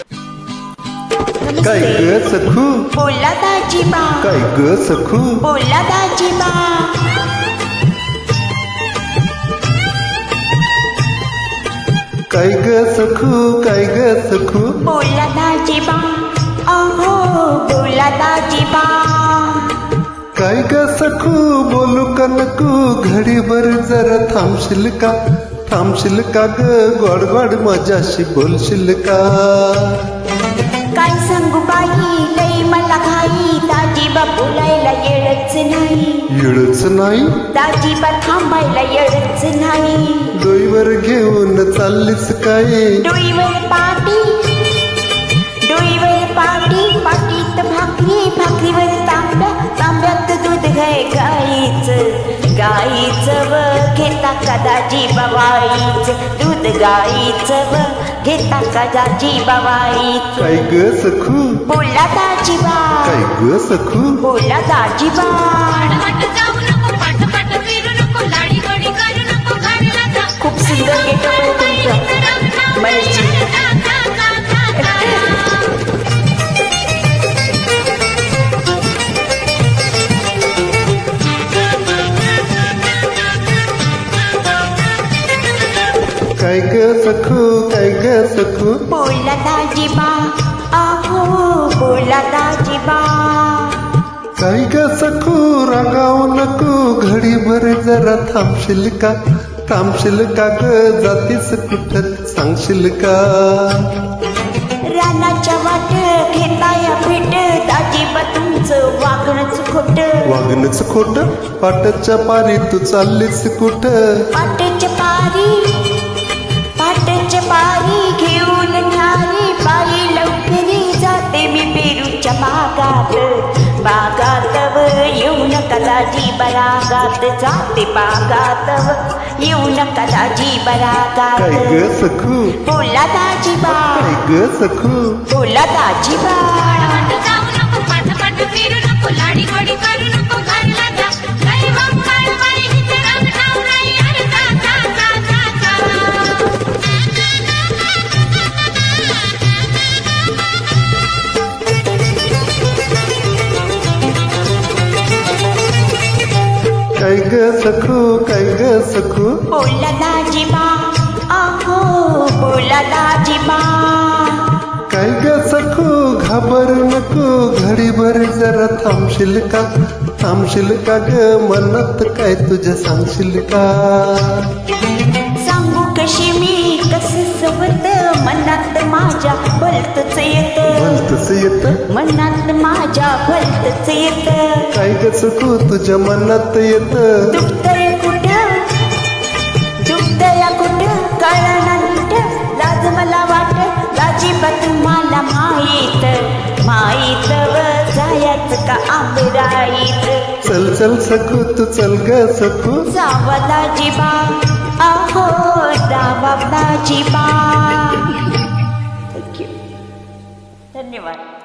काय ग सखू बोला दाजीबा काय ग सखू बोला दाजीबा काय ग सखू बोला दाजीबा अहो बोला दाजीबा काय ग सखू बोलू का नको घडीभर जरा थांबशील का ग गोड गोड माझ्याशी बोलशील का काय सांगू बाई लई मला घाई दाजीबा बोलायला येळच नाही दाजीबा थांबायला येळच नाही डोईवर घेऊन चाललीस काय डोईवर पाटीत भाकरीवर तांब्यात दूध गाईचं व घेता का दाजीबा वाईच दूध गाईचं व घेता का दाजीबा वाईच काय ग सखू बोला दाजीबा काय ग सखू बोला दाजीबा खूप सुंदर गेटअप आहे तुमचं महेशजी काय ग सखू बोला दाजीबा अहो बोला दाजीबा काय ग सखू रागावू नको घडीभर जरा थांबशील का ग जातीस कुठं सांगशील का रानाच्या वाट घेताया भेट दाजीबा तुमचं वागणंच खोट पाटाच्या पारी तू चाललीस कुठं पाटाच्या पारी घेऊन न्यारी पायी लवकरी जाते मी पेरूच्या बागात व येऊ नका दाजीबा रागात जाते बागात येऊ नका दाजीबा रागात काय ग सखू बोला दाजीबा काय ग सखू बोला दाजीबा काय ग सखू बोला दाजीबा अहो बोला दाजीबा काय ग सखू घाबरू नको घडीभर जरा थांबशील का ग मनात काय तुझ्या सांगशील का सांगू कशी मी कसं सवत मनात माझ्या भलतच येत मनात माझ्या भलतच येत काय ग सखू तुझ्या मनात येत दुखतय कुठं कळणार कुठं लाज मला वाट दाजीबा तुम्हाला माहीत व जायचं का आंबराईत चल सखू तू चल ग सखू जावा दाजीबा अहो जावा दाजीबा थँक्यू धन्यवाद.